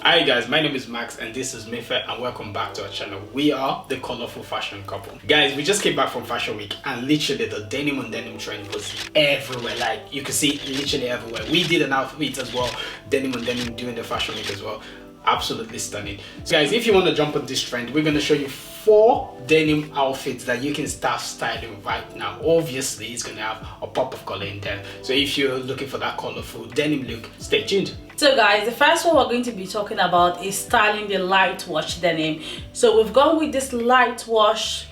Hi guys, my name is Max and this is Mayfair and welcome back to our channel. We are the colorful fashion couple. Guys, we just came back from Fashion Week and literally the denim on denim trend was everywhere. Like you could see it literally everywhere. We did an outfit as well, denim on denim during the Fashion Week as well. Absolutely stunning. So guys, if you want to jump on this trend, we're going to show you 4 denim outfits that you can start styling right now. Obviously it's going to have a pop of color in there, so if you're looking for that colorful denim look, stay tuned. So guys, the first one we're going to be talking about is styling the light wash denim. So we've gone with this light wash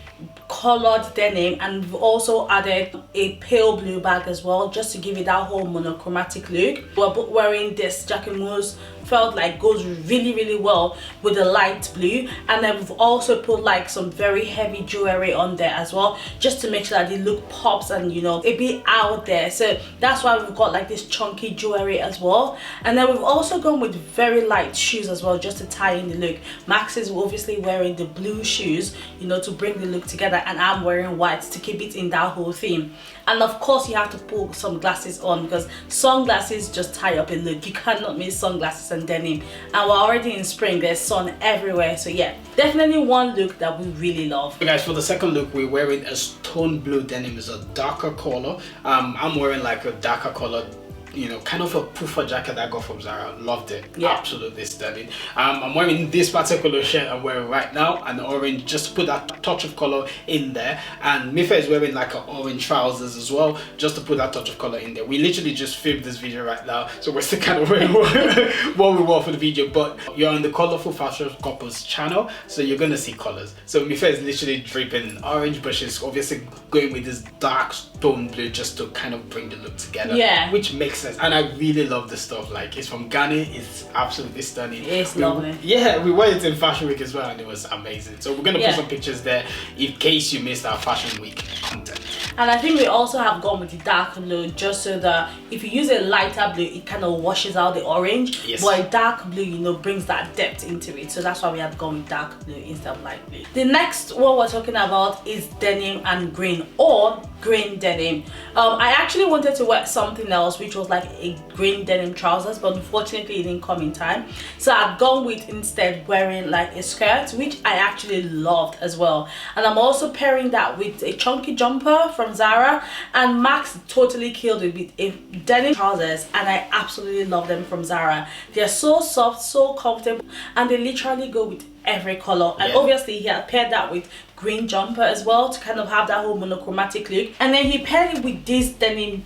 colored denim and we've also added a pale blue bag as well, just to give it that whole monochromatic look. We're wearing this jacquemus, felt like goes really well with the light blue, and then we've also put like some very heavy jewelry on there as well, just to make sure that the look pops and you know, it be out there. So that's why we've got like this chunky jewelry as well. And then we've also gone with very light shoes as well, just to tie in the look. Max is obviously wearing the blue shoes, you know, to bring the look together, and I'm wearing white to keep it in that whole theme. And of course you have to put some glasses on, because sunglasses just tie up a look. You cannot miss sunglasses and denim, and we're already in spring, there's sun everywhere. So yeah, definitely one look that we really love. Okay guys, for the second look we're wearing a stone blue denim. Is a darker color. I'm wearing like a darker color, you know, kind of a puffer jacket that I got from Zara. Loved it. Yeah, absolutely stunning. I'm wearing this particular shirt I'm wearing right now, an orange, just to put that touch of color in there. And Mifa is wearing like an orange trousers as well, just to put that touch of color in there. We literally just filmed this video right now, so we're still kind of wearing what we wore for the video, but you're on the colorful fashion couples channel, so you're gonna see colors. So Mifa is literally draping orange, but she's obviously going with this dark stone blue just to kind of bring the look together. Yeah, which makes sense. And I really love this stuff. Like, it's from Ghana, it's absolutely stunning. It's lovely. Yeah, we wore it in Fashion Week as well and it was amazing. So we're gonna put some pictures there in case you missed our Fashion Week content. And I think we also have gone with the dark blue, just so that if you use a lighter blue, it kind of washes out the orange. Yes. But a dark blue, you know, brings that depth into it. So that's why we have gone with dark blue instead of light blue. The next one we're talking about is denim and green, or green denim. I actually wanted to wear something else, which was like a green denim trousers, but unfortunately it didn't come in time. So I've gone with instead wearing like a skirt, which I actually loved as well. And I'm also pairing that with a chunky jumper from Zara, and Max totally killed it with a denim trousers, and I absolutely love them from Zara. They're so soft, so comfortable, and they literally go with every color. And obviously he had paired that with green jumper as well to kind of have that whole monochromatic look, and then he paired it with this denim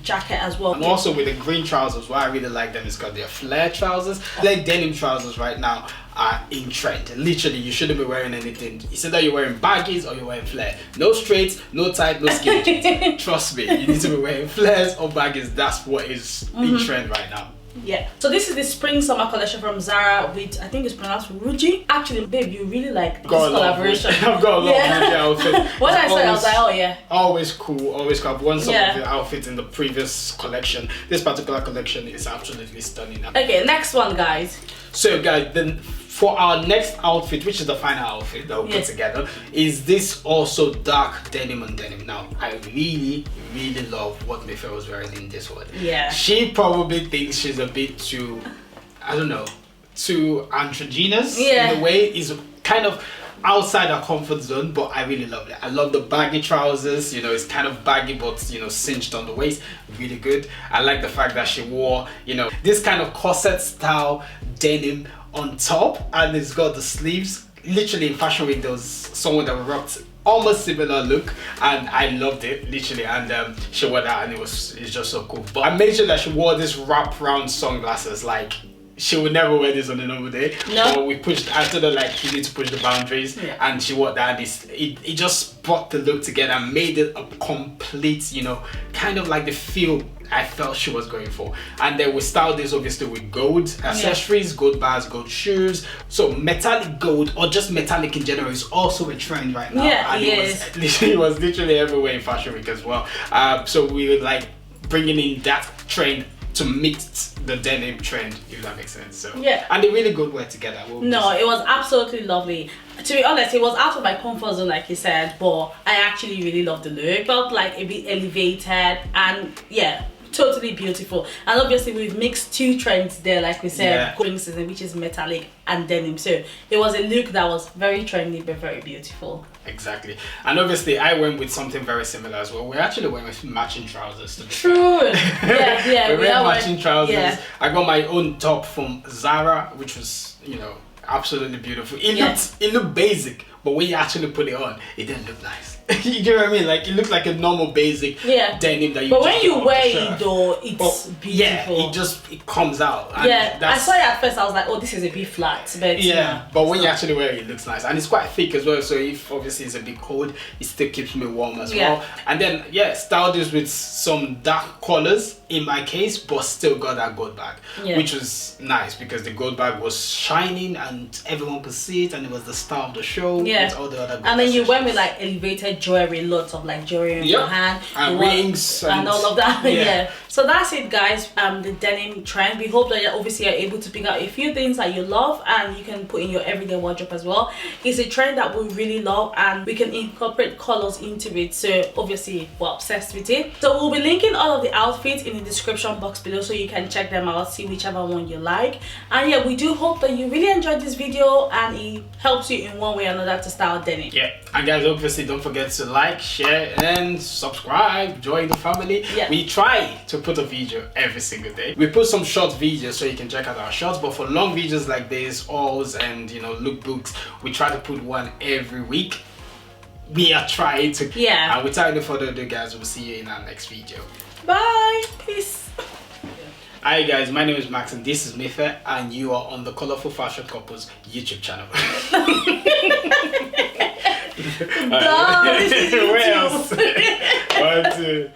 jacket as well. And also with the green trousers, why I really like them is because they're flare trousers. Like denim trousers right now are in trend. Literally, you shouldn't be wearing anything. It's either you're wearing baggies or you're wearing flare. No straights, no tight, no skinny. Trust me, you need to be wearing flares or baggies. That's what is in trend right now. Yeah, so this is the spring summer collection from Zara with, I think it's pronounced Ruji. Actually, babe, you really like this collaboration. I've got a lot of Ruji outfits. When I saw it, I was like, oh yeah. Always cool, always cool. I've worn some of the outfits in the previous collection. This particular collection is absolutely stunning. Okay, next one, guys. So guys, then for our next outfit, which is the final outfit that we'll put together, is this also dark denim and denim. Now, I really love what Mayfair was wearing in this one. Yeah. She probably thinks she's a bit too, I don't know, too androgynous in a way. Is kind of outside our comfort zone, but I really love it. I love the baggy trousers, you know, it's kind of baggy but, you know, cinched on the waist, really good. I like the fact that she wore, you know, this kind of corset style denim on top, and it's got the sleeves. Literally in Fashion Week there was someone that rocked almost similar look and I loved it, literally, and she wore that and it's just so cool. But I made sure that she wore this wrap round sunglasses. Like, she would never wear this on a normal day. No. But we pushed, I told her like, you need to push the boundaries, and she wore that. It just brought the look together and made it a complete, you know, kind of like the feel I felt she was going for. And then we styled this obviously with gold accessories, gold bars, gold shoes. So metallic gold, or just metallic in general, is also a trend right now. Yeah, and it was literally everywhere in Fashion Week as well. So we were like bringing in that trend to meet the denim trend, if that makes sense. So and they really good wear together. No, it was absolutely lovely. To be honest, it was out of my comfort zone, like you said, but I actually really loved the look. Felt like a bit elevated, and totally beautiful. And obviously we've mixed two trends there, like we said, Yeah. spring season, which is metallic and denim. So it was a look that was very trendy but very beautiful. Exactly. And obviously I went with something very similar as well. We actually went with matching trousers to True. Yeah, we went matching trousers. Yeah. I got my own top from Zara, which was, you know, absolutely beautiful. It looked basic, but when you actually put it on, it didn't look nice. You get what I mean? Like, it looked like a normal basic denim that you. But just when you put on wear the shirt. it though, it's beautiful. Yeah, it comes out. And Yeah, I that's, saw it at first. I was like, oh, this is a bit flat, but yeah, but when you actually wear it, it looks nice, and it's quite thick as well. So if obviously it's a bit cold, it still keeps me warm as well. And then style this with some dark colors in my case, but still got that gold bag, which was nice because the gold bag was shining and everyone could see it, and it was the star of the show. Yeah, with all the other and then you went with like elevated jewelry, lots of like jewelry in your hand, and rings and all of that. Yeah. So that's it, guys. The denim trend. We hope that you obviously are able to pick out a few things that you love and you can put in your everyday wardrobe as well. It's a trend that we really love and we can incorporate colors into it. So obviously we're obsessed with it. So we'll be linking all of the outfits in the description box below so you can check them out, see whichever one you like. And yeah, we do hope that you really enjoyed this video and it helps you in one way or another to style denim. Yeah, and guys, obviously don't forget to like, share and subscribe, join the family. We try to put a video every single day. We put some short videos so you can check out our shorts, but for long videos like this, hauls and, you know, lookbooks, we try to put one every week. We are trying to, and without any further ado, guys, we'll see you in our next video. Bye, peace. Hi guys, my name is Max and this is Mife, and you are on the Colorful Fashion Couples YouTube channel. No, this is YouTube. Where else? 1, 2.